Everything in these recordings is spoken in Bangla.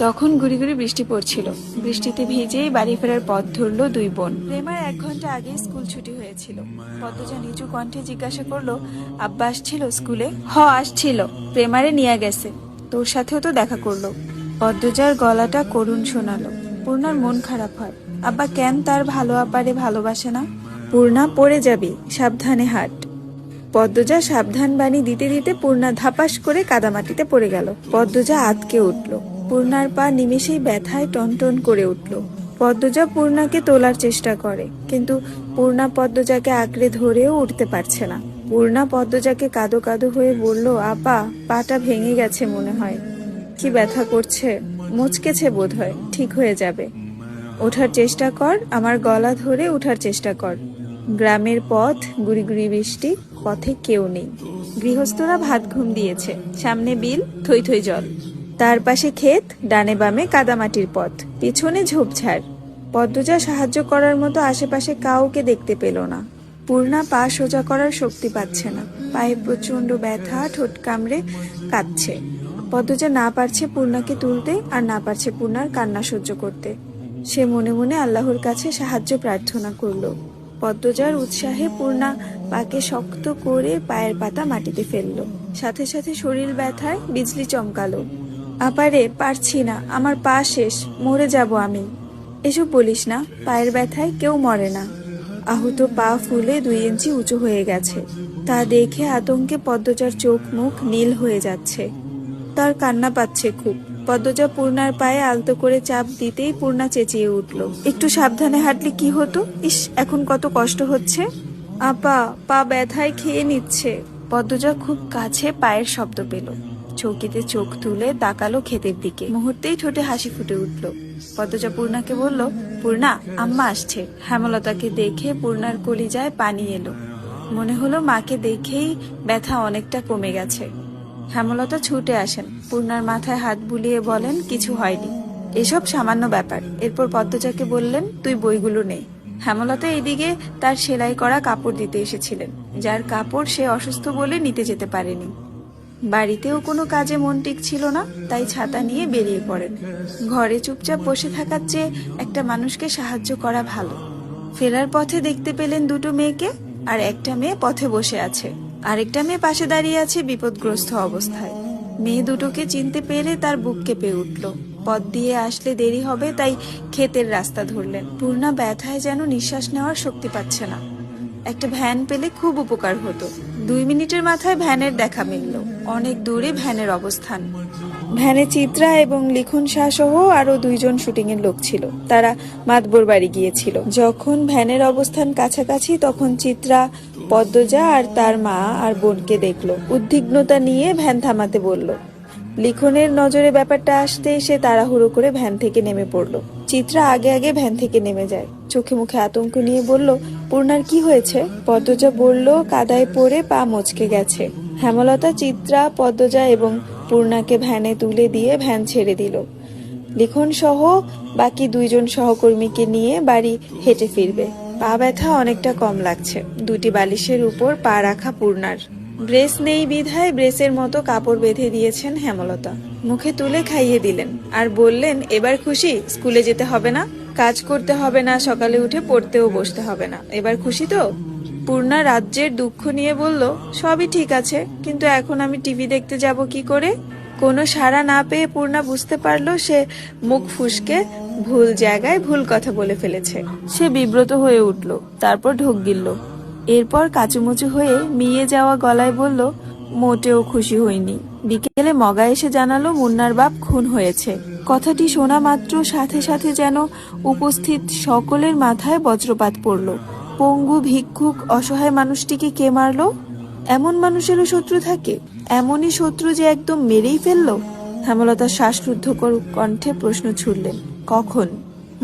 তখন গুড়ি গুড়ি বৃষ্টি পড়ছিল। বৃষ্টিতে ভিজেই বাড়ি ফেরার পথ ধরলো দুই বোন। প্রেমার 1 ঘন্টা আগে স্কুল ছুটি হয়েছিল। পদ্মজা নিচু কণ্ঠে জিজ্ঞাসা করলো, আব্বা আসছিল স্কুলে? আসছিল, প্রেমারে নিয়ে গেছে। তোর সাথেও তো দেখা করলো। পদ্মজার গলাটা করুণ শোনালো। পূর্ণার মন খারাপ হয়। আব্বা কেন তার ভালো আপারে ভালোবাসে না? পূর্ণা, পড়ে যাবি, সাবধানে হাঁট। পদ্মজা সাবধান বাণী দিতে দিতে পূর্ণা ধাপাস করে কাদামাটিতে পড়ে গেল। পদ্মজা আঁতকে উঠল। পূর্ণার পা নিমেষেই ব্যথায় টনটন করে উঠল। পদ্মজা পূর্ণাকে তোলার চেষ্টা করে, কিন্তু পূর্ণা পদ্মজাকে আঁকড়ে ধরেও উঠতে পারছে না। পূর্ণা পদ্মজাকে কাঁদো কাঁদো হয়ে বলল, আপা, পাটা ভেঙে গেছে মনে হয়। কি ব্যথা করছে? মুচকেছে বোধ হয়, ঠিক হয়ে যাবে। ওঠার চেষ্টা কর, আমার গলা ধরে ওঠার চেষ্টা কর। গ্রামের পথ, গুড়ি গুড়ি বৃষ্টি, পথে কেউ নেই। গৃহস্থরা ভাত ঘুম দিয়েছে। সামনে বিল, থই থই জল। তার পাশে ক্ষেত, ডানে বামে কাদামাটির পথ, পিছনে ঝোপঝাড়। পদ্মজা সাহায্য করার মতো আশেপাশে কাউকে দেখতে পেল না। পূর্ণা পা সোজা করার শক্তি পাচ্ছে না। পায়ে প্রচন্ড ব্যথা, ঠোঁট কামড়ে কাঁদছে। পদ্মজা না পারছে পূর্ণাকে তুলতে, আর না পারছে পূর্ণার কান্না সহ্য করতে। সে মনে মনে আল্লাহর কাছে সাহায্য প্রার্থনা করল। পদ্মজার উৎসাহে পূর্ণা পাকে শক্ত করে পায়ের পাতা মাটিতে ফেলল। সাথে সাথে শরীর ব্যথায় বিজলি চমকালো। আপারে, পারছি না, আমার পা শেষ, মরে যাব আমি। এসব বলিস না, পায়ের ব্যথায় কেউ মরে না। আহত পা ফুলে 2 ইঞ্চি উঁচু হয়ে গেছে। তা দেখে আতঙ্কে পদ্মজার চোখ মুখ নীল হয়ে যাচ্ছে। তার কান্না পাচ্ছে খুব। পদ্মজা পূর্ণার পায়ে আলতো করে চাপ দিতেই পূর্ণা চেঁচিয়ে উঠল, একটু সাবধানে হাঁটলে কি হতো? ইস, এখন কত কষ্ট হচ্ছে। আপা, পা ব্যথায় খেয়ে নিচ্ছে। পদ্মজা খুব কাছে পায়ের শব্দ পেল। চৌকিতে চোখ তুলে তাকালো ক্ষেতের দিকে। মুহূর্তেই ঠোঁটে হাসি ফুটে উঠল। পদ্মজা পূর্ণাকে বলল, পূর্ণা, আম্মা আসছে। হেমলতাকে দেখে পূর্ণার কলিজায় পানি এলো। মনে হলো মাকে দেখেই ব্যথা অনেকটা কমে গেছে। হেমলতা ছুটে আসেন, পূর্ণার মাথায় হাত বুলিয়ে বলেন, কিছু হয়নি, এসব সামান্য ব্যাপার। এরপর পদ্মজাকে বললেন, তুই বইগুলো নে। হেমলতা এদিকে তার সেলাই করা কাপড় দিতে এসেছিলেন, যার কাপড় সে অসুস্থ বলে নিতে যেতে পারেনি। বাড়িতেও কোনো কাজে মন টিকছিল না, তাই ছাতা নিয়ে বেরিয়ে পড়েন। ঘরে চুপচাপ বসে থাকার চেয়ে একটা মানুষকে সাহায্য করা ভালো। ফেরার পথে দেখতে পেলেন 2টো মেয়েকে, আর একটা মেয়ে পথে বসে আছে। আরেকটা মেয়ে পাশে দাঁড়িয়ে আছে বিপদগ্রস্ত অবস্থায়। মেয়ে দুটোকে চিনতে পেরে তার বুক কেঁপে উঠল। পথ দিয়ে আসলে দেরি হবে, তাই ক্ষেতের রাস্তা ধরলেন। পূর্ণা ব্যথায় যেন নিঃশ্বাস নেওয়ার শক্তি পাচ্ছে না। একটা ভ্যান পেলে খুব উপকার হতো। 2 মিনিটের মাথায় ভ্যানের দেখা মিলল। অনেক দূরে ভ্যানের অবস্থান। ভ্যানে চিত্রা এবং লিখন শাহ সহ আরো 2 জন শুটিং এর লোক ছিল। তারা মাতবর বাড়ি গিয়েছিল। যখন ভ্যানের অবস্থান কাছাকাছি, তখন চিত্রা পদ্মজা আর তার মা আর বোনকে দেখলো। উদ্বিগ্নতা নিয়ে ভ্যান থামাতে বলল। লিখনের নজরে ব্যাপারটা আসতে সে তাড়াহুড়ো করে ভ্যান থেকে নেমে পড়ল। চিত্রা আগে আগে ভ্যান থেকে নেমে যায়। চোখে মুখে আতঙ্ক নিয়ে বলল, পূর্ণার কি হয়েছে? পদ্মজা বলল, কাদায় পড়ে পা মচকে গেছে। হেমলতা, চিত্রা, পদ্মজা এবং পূর্ণাকে ভ্যানে তুলে দিয়ে ভ্যান ছেড়ে দিল। লিখন সহ বাকি 2 জন সহকর্মীকে নিয়ে বাড়ি হেঁটে ফিরবে। পা ব্যথা অনেকটা কম লাগছে। 2টি বালিশের উপর পা রাখা পূর্ণার। ব্রেস নেই বিধায় ব্রেসের মতো কাপড় বেঁধে দিয়েছেন হেমলতা। মুখে তুলে খাইয়ে দিলেন, আর বললেন, এবার খুশি? স্কুলে যেতে হবে না, কাজ করতে হবে না, সকালে উঠে পড়তেও বসতে হবে না। এবার খুশি তো? পূর্ণা রাজ্যের দুঃখ নিয়ে বলল, সবই ঠিক আছে, কিন্তু এখন আমি টিভি দেখতে যাব কি করে? কোনো সাড়া না পেয়ে পূর্ণা বুঝতে পারলো সে মুখ ফুসকে ভুল জায়গায় ভুল কথা বলে ফেলেছে। সে বিব্রত হয়ে উঠল, তারপর ঢোক গিলল। এরপর কাচুমুচু হয়ে মিয়ে যাওয়া গলায় বলল, মোটেও খুশি হইনি। বিকেলে মগা এসে জানালো মুন্নার বাপ খুন হয়েছে। কথাটি শোনা মাত্র সাথে সাথে যেন উপস্থিত সকলের মাথায় বজ্রপাত পড়ল। পঙ্গু, ভিক্ষুক, অসহায় মানুষটিকে কে মারলো? এমন মানুষেরও শত্রু থাকে? এমনই শত্রু যে একদম মেরেই ফেললো? হেমলতা শ্বাসরুদ্ধকর কণ্ঠে প্রশ্ন ছুড়লেন, কখন?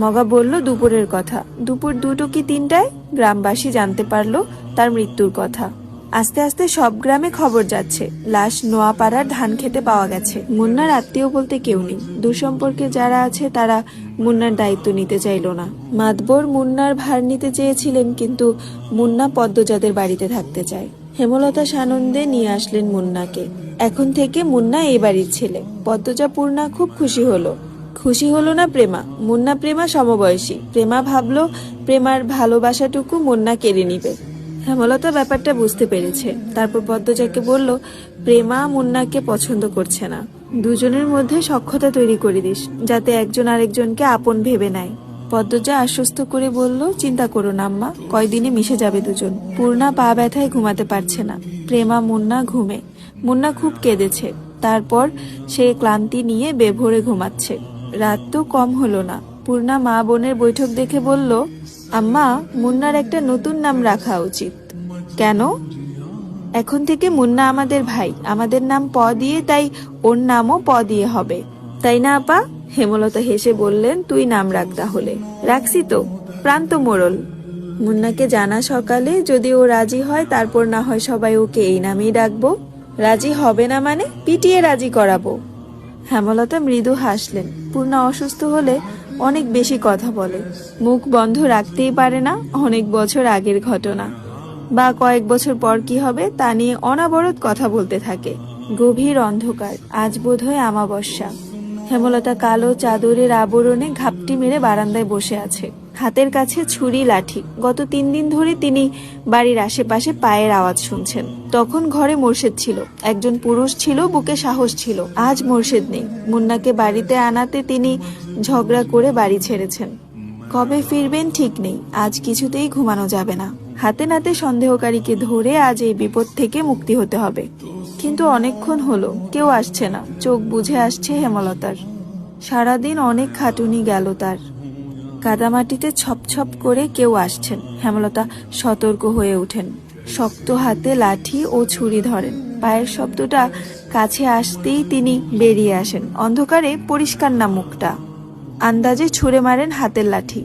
মগা বলল, দুপুরের কথা। দুপুর 2টো কি 3টায় গ্রামবাসী জানতে পারলো তার মৃত্যুর কথা। আস্তে আস্তে সব গ্রামে খবর যাচ্ছে, লাশ নোয়াপাড়ার ধান খেতে পাওয়া গেছে। মুন্নার আত্মীয় বলতে কেউ নেই। দূরসম্পর্কে যারা আছে তারা মুন্নার দায়িত্ব নিতে চাইল না। মাতবর মুন্নার ভার নিতে চেয়েছিলেন, কিন্তু মুন্না পদ্মজাদের বাড়িতে থাকতে চায়। হেমলতা সানন্দে নিয়ে আসলেন মুন্নাকে। এখন থেকে মুন্না এই বাড়ির ছেলে। পদ্মজা পূর্ণা খুব খুশি হলো। খুশি হলো না প্রেমা? মুন্না প্রেমা সমবয়সী। প্রেমা ভাবলো প্রেমার ভালোবাসাটুকু মুন্না কেড়ে নিবে। হেমলতা ব্যাপারটা বুঝতে পেরেছে। তারপর পদ্মজাকে বলল, প্রেমা মুন্নাকে পছন্দ করছে না। দুজনের মধ্যে সখ্যতা তৈরি করে দিস, যাতে একজন আরেকজনকে আপন ভেবে নেয়। পদ্মজা আশ্বস্ত করে বলল, চিন্তা করো না আম্মা, কয়দিনে মিশে যাবে দুজন। পূর্ণা পা ব্যথায় ঘুমাতে পারছে না। প্রেমা মুন্না ঘুমে। মুন্না খুব কেঁদেছে। তারপর সে ক্লান্তি নিয়ে বেভোরে ঘুমাচ্ছে। রাত তো কম হলো না। পূর্ণা মা বোনের বৈঠক দেখে বলল, আম্মা, মুন্নার একটা নতুন নাম রাখা উচিত। কেন? এখন থেকে মুন্না আমাদের ভাই, আমাদের নাম প দিয়ে, তাই ওর নামও প দিয়ে হবে, তাই না আপা? হেমলতা হেসে বললেন, তুই নাম রাখ তাহলে। রাখছি তো, প্রান্ত মোড়ল। মুন্নাকে জানা সকালে, যদি ও রাজি হয় তারপর না হয় সবাই ওকে এই নামেই ডাকবো। রাজি হবে না মানে? পিটিয়ে রাজি করাবো। হেমলতা মৃদু হাসলেন। পূর্ণা অসুস্থ হলে অনেক বেশি কথা বলে, মুখ বন্ধ রাখতেই পারে না। অনেক বছর আগের ঘটনা বা কয়েক বছর পর কি হবে তা নিয়ে অনাবরত কথা বলতে থাকে। গভীর অন্ধকার, আজ বোধহয় আমাবস্যা। হেমলতা কালো চাদরের আবরণে ঘাপটি মেরে বারান্দায় বসে আছে, হাতের কাছে ছুরি লাঠি। গত 3 দিন ধরে তিনি বাড়ির আশেপাশে পায়ের আওয়াজ শুনছেন। তখন ঘরে মোর্শেদ ছিল, একজন পুরুষ ছিল, বুকে সাহস ছিল। আজ মোর্শেদ নেই। মুন্নাকে বাড়িতে আনাতে তিনি ঝগড়া করে বাড়ি ছেড়েছেন। কবে ফিরবেন ঠিক নেই। আজ কিছুতেই ঘুমানো যাবে না। হাতে নাতে সন্দেহকারীকে ধরে আজ এই বিপদ থেকে মুক্তি হতে হবে। কিন্তু অনেকক্ষণ হলো, কেউ আসছে না। চোখ বুঝে আসছে হেমলতার। সারাদিন অনেক খাটুনি গেল তার। কাদামাটিতে ছপ করে কেউ আসছেন। হেমলতা সতর্ক হয়ে ওঠেন। শক্ত হাতে লাঠি ও ছুরি ধরেন। পায়ের শব্দটা কাছে আসতেই তিনি বেরিয়ে আসেন। অন্ধকারে পরিষ্কার না মুখটা। আন্দাজে ছুঁড়ে মারেন হাতের লাঠি।